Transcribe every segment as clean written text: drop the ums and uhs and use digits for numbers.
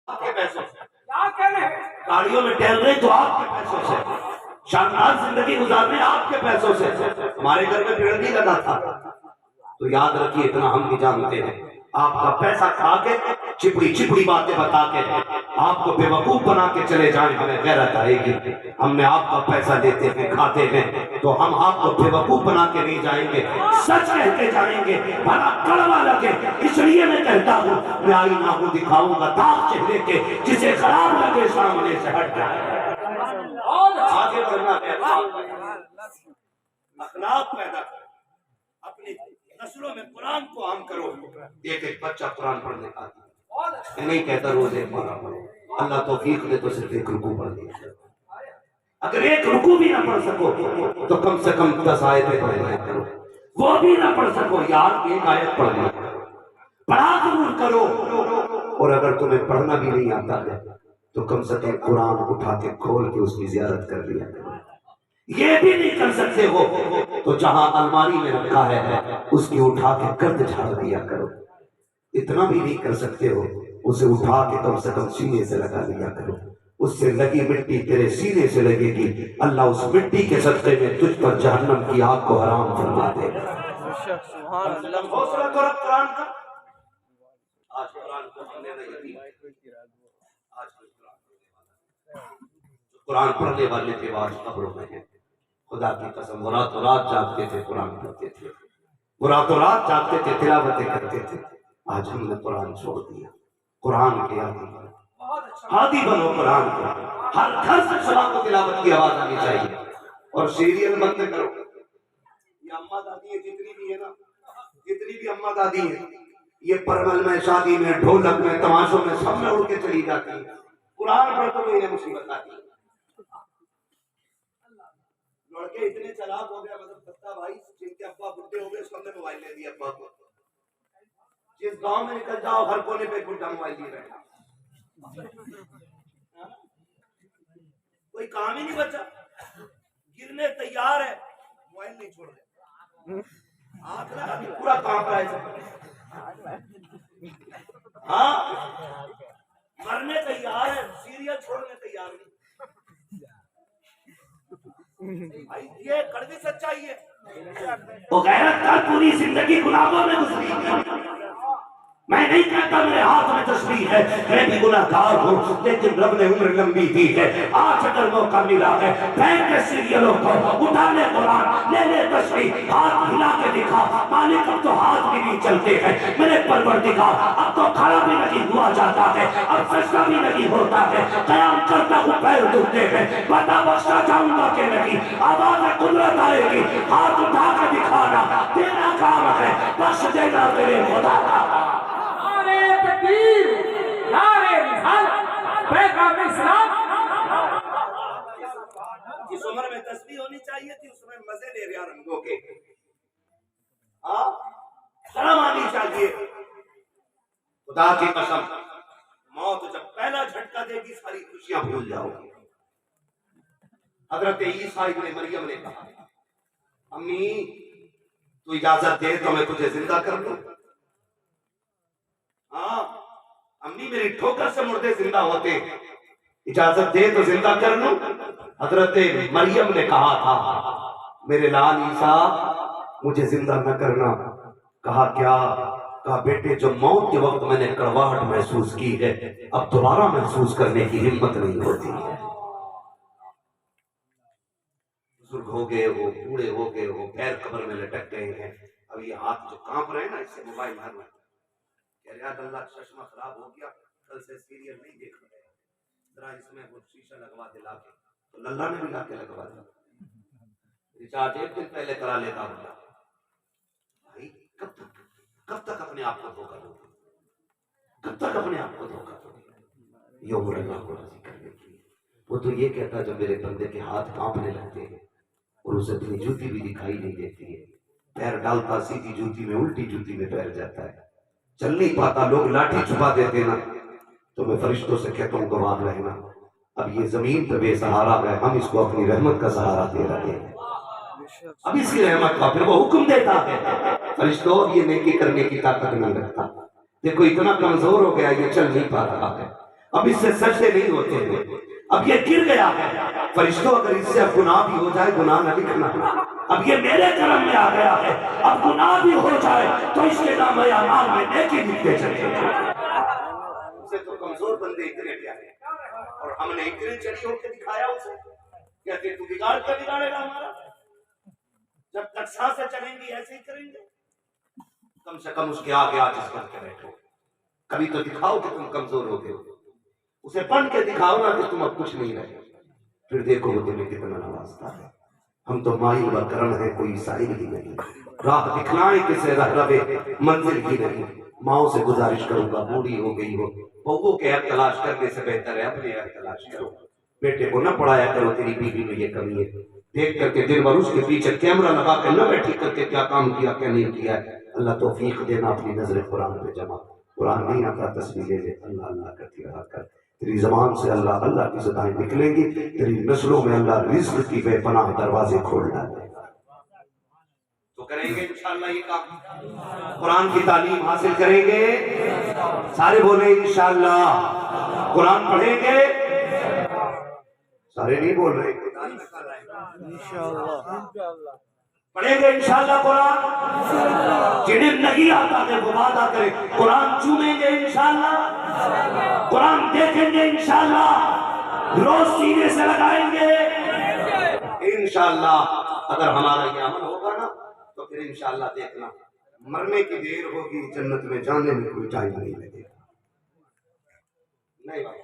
آپ کے پیسوں سے کیا کہنے گاڑیوں میں ٹہل رہے تو آپ کے پیسوں سے، شاندار زندگی گزارنے آپ کے پیسوں سے۔ ہمارے گھر میں پیڑ نہیں لگا تھا، تو یاد رکھیے اتنا ہم بھی جانتے ہیں، آپ کا پیسہ کھا کے چپڑی چپڑی باتیں بتا کے آپ کو بے وقوف بنا کے چلے جائیں، ہمیں غیرت آئے گی۔ ہم نے آپ کا پیسہ لیتے ہیں کھاتے ہیں تو ہم آپ کو بے وقوف بنا کے نہیں جائیں گے، سچ کہتے جائیں گے، بھلا کڑوا لگے اس لیے میں کہتا ہوں، میں آئینہ کو دکھاؤں گا داغ چہرے کے، جسے خراب لگے سامنے سے ہٹ جائے۔ آگے بڑھنا ہے، اخلاق پیدا کرو، اپنی نسلوں میں قرآن کو عام کرو۔ ایک بچہ قرآن پڑھنے کا میں نہیں کہتا روز ایک پارہ پڑھو، اللہ توفیق دے تو صرف ایک رکوع پڑھ دیا، اگر ایک رکوع بھی نہ پڑھ سکو تو کم سے کم 10 آیتیں پڑھ لیا کرو، وہ بھی نہ پڑھ سکو یار ایک آیت پڑھ لیا کرو، پڑھا ضرور کرو۔ اور اگر تمہیں پڑھنا بھی نہیں آتا ہے تو کم سے کم قرآن اٹھا کے کھول کے اس کی زیارت کر لیا کرو۔ یہ بھی نہیں کر سکتے ہو تو جہاں الماری میں رکھا ہے اس کی اٹھا کے گرد جھاڑ دیا کرو۔ اتنا بھی نہیں کر سکتے ہو اسے اٹھا کے کم سے کم سینے سے لگا لیا کرو، اس سے لگی مٹی تیرے سینے سے لگے گی، اللہ اس مٹی کے صدقے میں تجھ پر جہنم کی آگ کو حرام فرما دے گا۔ حوصلہ تو رب قرآن کا۔ آج قرآن کو ہم نے نہیں، آج قرآن پڑھنے والے کے بعد قبروں میں ہیں۔ خدا کی قسم رات و رات جاگتے تھے قرآن پڑھتے تھے، رات و رات جاگتے تھے تلاوتیں کرتے تھے۔ آج ہم نے قرآن چھوڑ دیا۔ قرآن کے عادی بنو، قرآن کو ہر گھر سے صبح کو تلاوت کی آواز آنی چاہیے، اور سیریل بند کرو۔ یہ اماں دادی ہے جتنی بھی ہے نا، جتنی بھی اماں دادی ہیں، یہ پرمل میں، شادی میں، ڈھولک میں، تماشوں میں، سب میں اڑ کے چلی جاتی ہیں۔ قرآن پڑھتے ہوئے یہ مصیبت آتی ہے۔ لڑکے اتنے چلاک ہو گئے، مطلب بتا بھائی جن کے ابا بڈھے ہو گئے سب نے موبائل لے دیا ابا کو۔ جس گاؤں میں نکل جاؤ ہر کونے پہ بڈھا موبائل لیے بیٹھا، کوئی کام ہی نہیں بچا، گرنے تیار ہے موبائل نہیں چھوڑ رہے، آنکھ لگا کے پورا کام رہا ہے، ہاں مرنے تیار ہے، سیریل چھوڑنے تیار نہیں۔ یہ کڑوی سچائی ہے۔ وہ غیرت کا پوری زندگی گناہوں میں گزری۔ میں نہیں کہتا میرے ہاتھ میں تسبیح ہے، میں بھی گناہگار ہوں، لیکن رب نے عمر لمبی دی ہے۔ آج اگر موقع ملا ہے پھینک کے سیریلوں کو، اٹھا لے قرآن، لے لے تسبیح، ہاتھ ہلا کے دکھا۔ مالک اب تو ہاتھ بھی نہیں چلتے ہیں، میرے پروردگار اب تو کھڑا بھی نہیں ہوا جاتا ہے، اب سجدہ بھی نہیں ہوتا ہے، قیام کرتا ہوں پیر دکھتے ہیں، بتا بخشا جاؤں گا کہ نہیں، آواز قدرت آئے گی، ہاتھ اٹھا کے دکھانا تیرا کام ہے، بخش دینا تیرے خدا کا۔ تکبیر، نعرے رسالت، پیغام اسلام۔ جس عمر میں تسبیح ہونی چاہیے تھی اس میں مزے لے رہا رنگوں کے، شرم آنی چاہیے۔ خدا کی قسم موت جب پہلا جھٹکا دے گی ساری خوشیاں بھول جاؤ گی۔ حضرت عیسیٰ ابن مریم نے کہا امی تو اجازت دے تو میں تجھے زندہ کر دوں۔ ہاں امی میری ٹھوکر سے مردے زندہ ہوتے، اجازت دے تو زندہ کر لوں۔ حضرت مریم نے کہا تھا میرے لال عیسیٰ مجھے زندہ نہ کرنا۔ کہا کیا؟ کہا بیٹے جو موت کے وقت میں نے کڑواہٹ محسوس کی ہے اب دوبارہ محسوس کرنے کی ہمت نہیں ہوتی ہے۔ بزرگ ہو گئے ہو، بوڑھے ہو گئے ہو، پیر قبر میں لٹک گئے ہیں، اب یہ ہاتھ جو کانپ رہے ہیں نا اس سے موبائل ہر وقت یاد اللہ چشمہ خراب ہو گیا، کل سے سیریل نہیں دیکھ رہے، ذرا اس میں وہ شیشہ لگوا دے لا کے، تو للہ نے بھی لا کے لگوا دیا، ریچارج ایک دن پہلے کرا لیتا ہوں۔ بھائی کب تک اپنے آپ کو دھوکہ دو گے؟ کب تک اپنے آپ کو دھوکہ دو گے؟ یہ عمر اللہ کو راضی کرنے کی۔ وہ تو یہ کہتا جب میرے بندے کے ہاتھ کانپنے لگتے ہیں اور اسے اپنی جوتی بھی دکھائی نہیں دیتی ہے، پیر ڈالتا سیدھی جوتی میں الٹی جوتی میں پیر جاتا ہے، چل نہیں پاتا، لوگ لاٹھی چھپا دیتے نا، تو میں فرشتوں سے کہتا ہوں گواہ رہنا، اب یہ زمین پہ بے سہارا ہے، ہم اس کو اپنی رحمت کا سہارا دے رہے ہیں، اب اس کی رحمت کا۔ پھر وہ حکم دیتا ہے فرشتوں یہ نیکی کرنے کی طاقت نہیں رکھتا، دیکھو اتنا کمزور ہو گیا یہ چل نہیں پا رہا ہے، اب اس سے سجدے نہیں ہوتے ہیں، اب یہ گر گیا ہے، فرشتوں اگر اس سے اب گناہ بھی ہو جائے گناہ نہ لکھنا، اب یہ میرے کرم میں آ گیا ہے، اب گناہ بھی ہو جائے تو اس کے نام اعمال میں نیکی لکھتے چلے اسے تو کمزور بندے اتنے پیارے اور ہم نے اتنے چڑی ہو کے دکھایا اسے کہتے تو بگاڑ کیا بگاڑے گا ہمارا، جب تک سانسیں چلیں گی ایسے ہی کریں گے، کم سے کم اس کے آگے آجز بن کے بیٹھو، کبھی تو دکھاؤ کہ تم کمزور ہو گئے ہو، اسے بن کے دکھاؤ نا کہ تم اب کچھ نہیں رہے، پھر دیکھو وہ تمہیں کتنا نوازتا ہے۔ ہم تو مائل و کرم ہے، کوئی سائل ہی نہیں، راہ دکھلائیں کسے رہ رہے منزل ہی نہیں، ماؤں سے گزارش کروں گا بوڑھی ہو گئی ہو، بہو کے عیب تلاش کرنے سے بہتر ہے اپنے عیب تلاش کرو، بیٹے کو نہ پڑھایا کرو تیری بیوی میں یہ کمی ہے، دیکھ کر کے دن بھر اس کے پیچھے کیمرہ لگا کے نہ بیٹھی کر کے کیا کام کیا کیا نہیں کیا ہے، اللہ توفیق دینا اپنی نظر قرآن پہ جمع، قرآن نہیں آتا تصویر لے لے اللہ اللہ کرتی رہا کر، تیری زبان سے اللہ اللہ کی صدائیں نکلیں گی، تیری نسلوں میں اللہ رزق کی بے پناہ دروازے کھول ڈالے گا۔ تو کریں گے انشاءاللہ یہ کام، قرآن کی تعلیم حاصل کریں گے، سارے بولیں انشاءاللہ، قرآن پڑھیں گے، سارے نہیں بول رہے پڑھیں گے انشاءاللہ قرآن، جنہیں نہیں آتا ہے وہ وعدہ کرے قرآن چومیں گے انشاءاللہ، قرآن دیکھیں گے انشاءاللہ، روز سینے سے لگائیں گے انشاءاللہ، اگر ہمارا یہ عمل ہوگا نا تو پھر انشاءاللہ دیکھنا مرنے کی دیر ہوگی جنت میں جانے میں کوئی ٹائم نہیں لگے گا۔ نہیں بھائی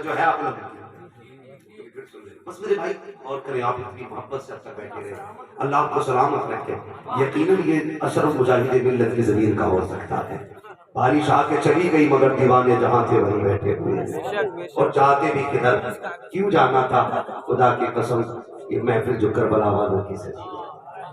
جو ہے آپ بس میرے بھائی اور کریں، آپ اتنی محبت سے اب تک بیٹھے رہے، اللہ آپ کو سلامت رکھے، یقیناً یہ اثر مجاہد ملت کی زمین کا ہو سکتا ہے، بارش آ کے چلی گئی مگر دیوانے جہاں تھے وہیں بیٹھے ہوئے اور چاہتے بھی کدھر، کیوں جانا تھا، خدا کی قسم یہ محفل جو کربلا والوں کی سجی ہے،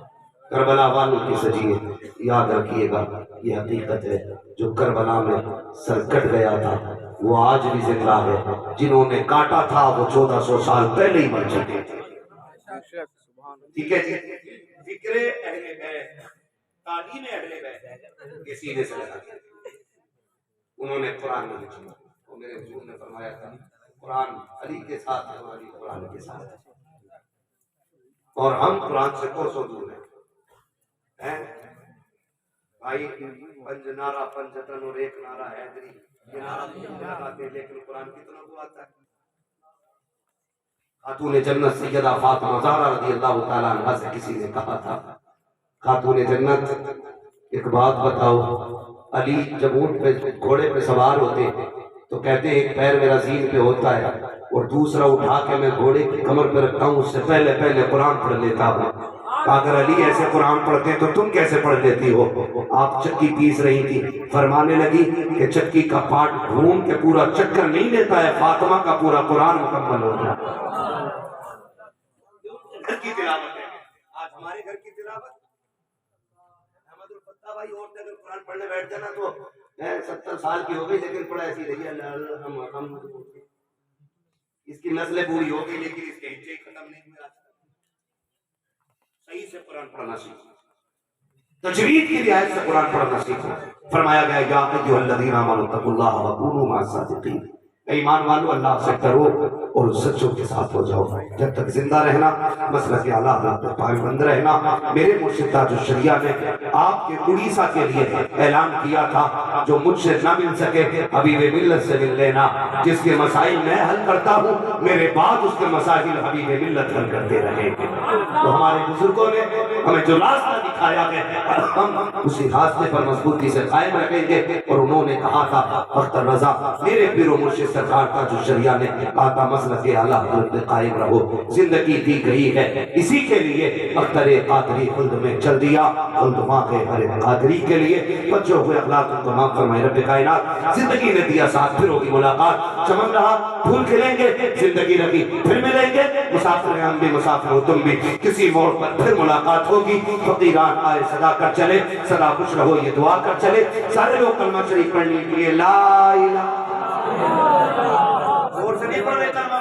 کربلا والوں کی سجی ہے، یاد رکھیے گا یہ حقیقت ہے، جو کربلا میں سر کٹ گیا تھا وہ آج بھی زندہ ہے، جنہوں نے کاٹا تھا وہ 1400 سال پہلے ہی مر چکے تھے۔ ٹھیک ہے جی، ذکر اہل بیت، تعلیم اہل بیت یہ سینے سے لگا دیا، انہوں نے قرآن میں لکھا، وہ میرے حضور نے فرمایا تھا قرآن علی کے ساتھ ہے اور علی قرآن کے ساتھ ہے، اور ہم قرآن سے کوسوں دور ہیں۔ بھائی پنج نعرہ پنجتن اور ایک نعرہ حیدری، یہ نعرہ لگاتے لیکن قرآن کتنا کو آتا ہے۔ خاتون جنت سیدہ فاطمہ زہرا رضی اللہ تعالیٰ عنہ سے کسی نے کہا تھا خاتون جنت ایک بات بتاؤ، علی جب اونٹ پہ گھوڑے پہ سوار ہوتے تو کہتے ایک پیر میرا زین پہ ہوتا ہے اور دوسرا اٹھا کے میں گھوڑے کی کمر پہ رکھتا ہوں، اس سے پہلے پہلے قرآن پڑھ لیتا ہوں۔ اگر علی ایسے قرآن پڑھتے تو تم کیسے پڑھ لیتی ہو؟ آپ چکی پیس رہی تھی، فرمانے لگی کہ چکی کا پارٹ گھوم کے پورا چکر نہیں لیتا ہے، فاطمہ کا پورا قرآن مکمل ہوتا ہے۔ گھر کی تلاوت ہے، آج ہمارے گھر کی تلاوت احمد الفتاح بھائی اور اگر قرآن پڑھنے بیٹھتے نا تو 70 سال کی ہو گئی لیکن پڑھا ایسی رہی ہے، اس کی نسلیں بوڑھی ہو گئی لیکن اس کے ہجے ختم نہیں ہوئے، صحیح سے قرآن پڑھنا سیکھو، تجوید کی رعایت سے قرآن پڑھنا سیکھو۔ فرمایا گیا یا ایھا الذین آمنوا اتقوا اللہ وکونوا مع الصادقین، ایمان والو اللہ سے ڈرو اور سچوں کے ساتھ ہو جاؤ، جب تک زندہ رہنا مسلک اعلیٰ حضرت پر پابند رہنا۔ میرے مرشد تاج الشریعہ نے آپ کے اڑیسہ کے لیے اعلان کیا تھا جو مجھ سے نہ مل سکے حبیب ملت سے مل لینا، جس کے مسائل میں حل کرتا ہوں میرے بعد اس کے مسائل حبیب ملت حل کرتے رہیں گے۔ تو ہمارے بزرگوں نے ہمیں جو راستہ دکھایا ہے ہم اسی راستے پر مضبوطی سے قائم رکھیں گے، اور انہوں نے کہا تھا اختر رضا میرے پیر و مرشد سرکار تاج الشریعہ نے کہا تھا مسلک اعلیٰ حضرت قائم رہو، زندگی دی گئی ہے اسی کے لیے، اختر قادری خلد میں چل دیا، خلد ماں کے ہر قادری کے لیے، بچوں ہوئے اخلاق کو تمام فرمائے رب کائنات، زندگی نے دیا ساتھ پھر ہوگی ملاقات، چمن رہا پھول کھلیں گے، زندگی رہی پھر ملیں گے، مسافر ہیں ہم بھی مسافر ہو تم بھی، کسی موڑ پر پھر ملاقات ہوگی، فقیران آئے صدا کر چلے، صدا خوش رہو یہ دعا کر چلے، سارے لوگ کلمہ شریف پڑھنے کے لیے لا الہ زور سے نہیں پڑھ رہے کلمہ